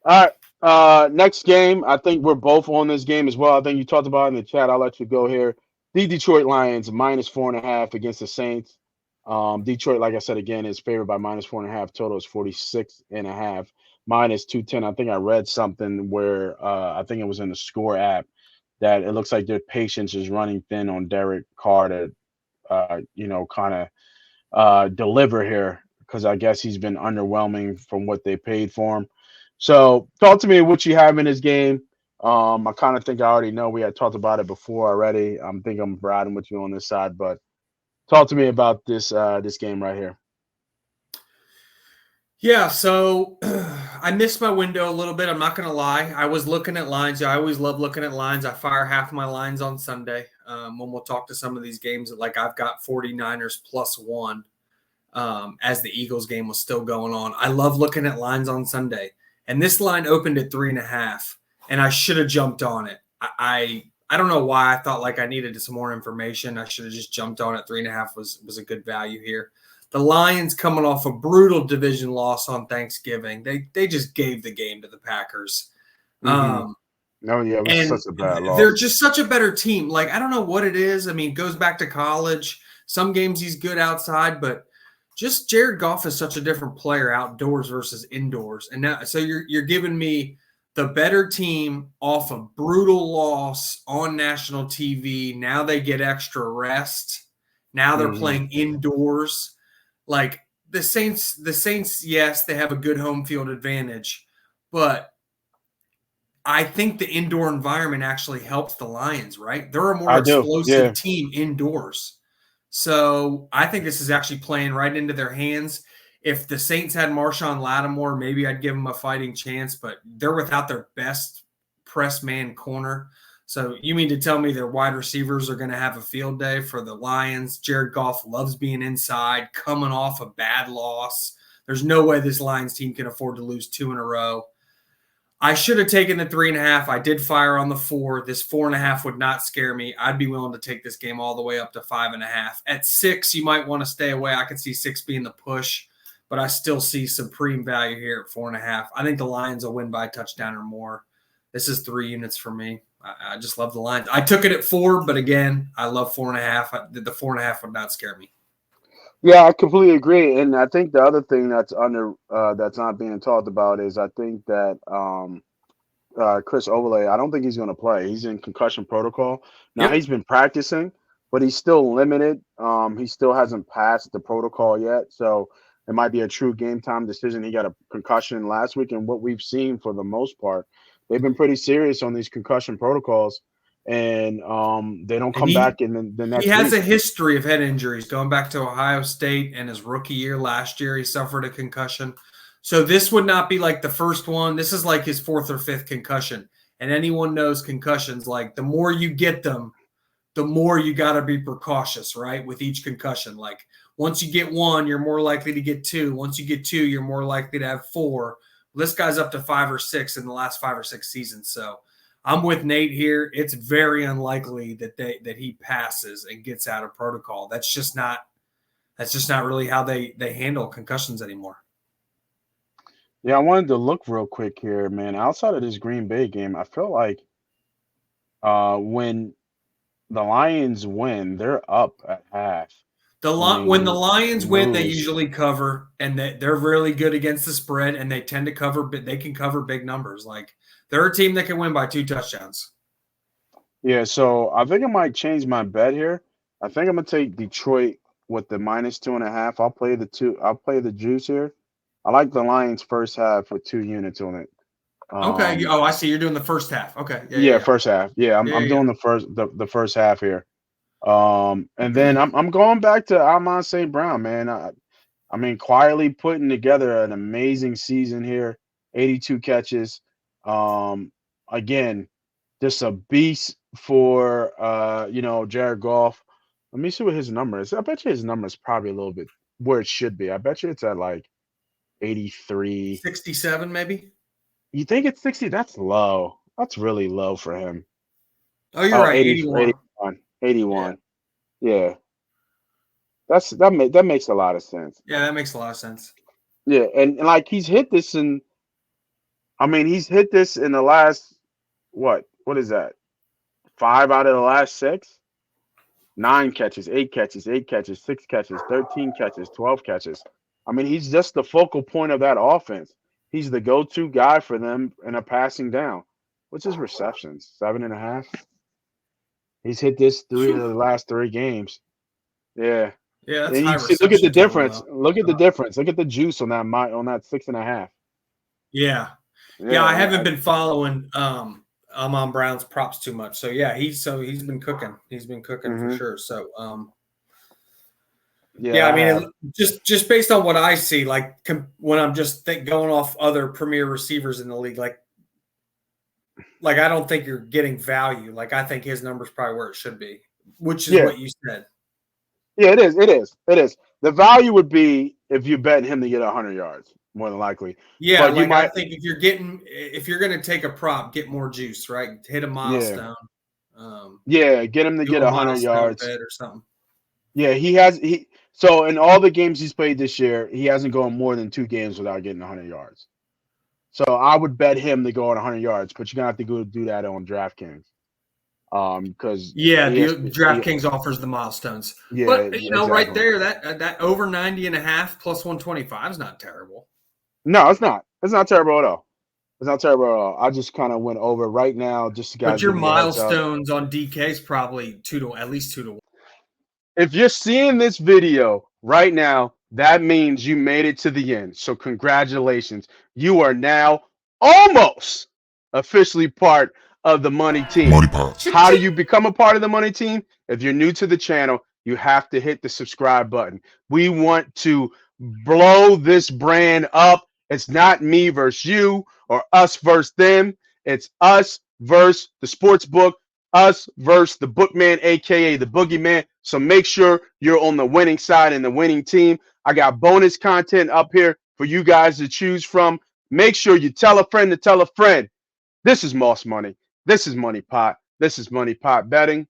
All right. Next game. I think we're both on this game as well. I think you talked about it in the chat. I'll let you go here. The Detroit Lions -4.5 against the Saints. Detroit, like I said again, is favored by -4.5. Total is 46.5. -210. I think I read something where I think it was in the score app that it looks like their patience is running thin on Derek Carr to kind of deliver here because I guess he's been underwhelming from what they paid for him. So talk to me what you have in this game. I kind of think I already know. We had talked about it before already. I'm think I'm riding with you on this side, but talk to me about this game right here. Yeah, so I missed my window a little bit. I'm not going to lie. I was looking at lines. I always love looking at lines. I fire half my lines on Sunday when we'll talk to some of these games. Like I've got 49ers +1 as the Eagles game was still going on. I love looking at lines on Sunday. And this line opened at 3.5, and I should have jumped on it. I don't know why I thought like I needed some more information. I should have just jumped on it. 3.5 was a good value here. The Lions coming off a brutal division loss on Thanksgiving. They just gave the game to the Packers. Mm-hmm. No, yeah, it was And such a bad they're loss. just such a better team. Like, I don't know what it is. I mean, it goes back to college. Some games he's good outside, but just Jared Goff is such a different player outdoors versus indoors. And now, so you're giving me the better team off a brutal loss on national TV. Now they get extra rest. Now they're Mm-hmm. playing indoors. Like the Saints, yes, they have a good home field advantage, but I think the indoor environment actually helps the Lions, right? They're a more I do. explosive Yeah. team indoors. So I think this is actually playing right into their hands. If the Saints had Marshawn Lattimore, maybe I'd give them a fighting chance, but they're without their best press man corner. So you mean to tell me their wide receivers are going to have a field day for the Lions? Jared Goff loves being inside, coming off a bad loss. There's no way this Lions team can afford to lose 2 in a row. I should have taken the 3.5. I did fire on the 4. This 4.5 would not scare me. I'd be willing to take this game all the way up to 5.5. At 6, you might want to stay away. I could see 6 being the push, but I still see supreme value here at 4.5. I think the Lions will win by a touchdown or more. This is 3 units for me. I just love the Lions. I took it at 4, but again, I love 4.5. The 4.5 would not scare me. Yeah, I completely agree. And I think the other thing that's not being talked about is I think that Chris Overlay, I don't think he's going to play. He's in concussion protocol. Now Yep. he's been practicing, but he's still limited. He still hasn't passed the protocol yet. So it might be a true game time decision. He got a concussion last week, and what we've seen for the most part, they've been pretty serious on these concussion protocols, and they don't And come he back in the He next has week. a history of head injuries going back to Ohio State and his rookie year last year. He suffered a concussion. So this would not be like the first one. This is like his 4th or 5th concussion. And anyone knows concussions, like the more you get them, the more you got to be precautious, right? With each concussion. Like once you get 1, you're more likely to get 2. Once you get 2, you're more likely to have 4. This guy's up to 5 or 6 in the last 5 or 6 seasons. So I'm with Nate here. It's very unlikely that he passes and gets out of protocol. That's just not really how they handle concussions anymore. Yeah, I wanted to look real quick here, man. Outside of this Green Bay game, I feel like when the Lions win, they're up at half. When When the they Lions win, they lose, usually cover, and they're really good against the spread, and they tend to cover. But they can cover big numbers. Like they're a team that can win by 2 touchdowns. yeah. So I think I might change my bet here. I think I'm gonna take Detroit with the -2.5. I'll play the two. I'll play the juice here. I like the Lions first half for 2 units on it. Okay. Um, Oh, I see. You're doing the first half. Okay. Yeah. Yeah. yeah, Yeah. first half. Yeah, I'm Yeah. I'm Yeah. doing the first half here. And then I'm going back to Amon St. Brown, man. I mean, quietly putting together an amazing season here. 82 catches. Um, Again, just a beast for Jared Goff. Let me see what his number is. I bet you his number is probably a little bit where it should be. I bet you it's at like 83. 67 maybe. You think it's 60? That's low. That's really low for him. Oh, you're Oh, right. 80, 81. 81. Yeah. 81. Yeah. That makes a lot of sense. Yeah. That makes a lot of sense. Yeah, and like he's hit this in I mean, he's hit this in the last what? What is that? 5 out of the last 6? 9 catches, 8 catches, 8 catches, 6 catches, 13 catches, 12 catches. I mean, he's just the focal point of that offense. He's the go-to guy for them in a passing down. What's his receptions? 7.5. He's hit this 3 of the last 3 games. Yeah, Yeah, that's and high you see, look at the reception total difference. though. Look at the difference. Look at the juice on that 6.5. Yeah. Yeah, I haven't been following Amon Brown's props too much. So yeah, he's been cooking. He's been cooking for sure. So yeah, I mean, just based on what I see, like when I'm just going off other premier receivers in the league, like I don't think you're getting value. Like I think his number's probably where it should be, which is what you said. Yeah, it is. It is. It is. The value would be if you bet him to get 100 yards, more than likely. Yeah, but like I think if you're going to take a prop, get more juice, right? Hit a milestone. Yeah, get him to get 100 yards bet or something. Yeah, so in all the games he's played this year, he hasn't gone more than 2 games without getting 100 yards. So I would bet him to go on 100 yards, but you're gonna have to go do that on DraftKings. Because DraftKings offers the milestones. Yeah, but exactly. right there, that over 90.5 plus 125 is not terrible. No, it's not. It's not terrible at all. It's not terrible at all. I just kind of went over right now just to guys. But your milestones on DK is probably at least 2 to 1. If you're seeing this video right now, that means you made it to the end. So congratulations. You are now almost officially part of the Money Team. MoneyPot. How do you become a part of the Money Team? If you're new to the channel, you have to hit the subscribe button. We want to blow this brand up. It's not me versus you or us versus them. It's us versus the sports book, us versus the bookman, aka the boogeyman. So make sure you're on the winning side and the winning team. I got bonus content up here for you guys to choose from. Make sure you tell a friend to tell a friend. This is Moss Money. This is MoneyPot. This is MoneyPot Betting.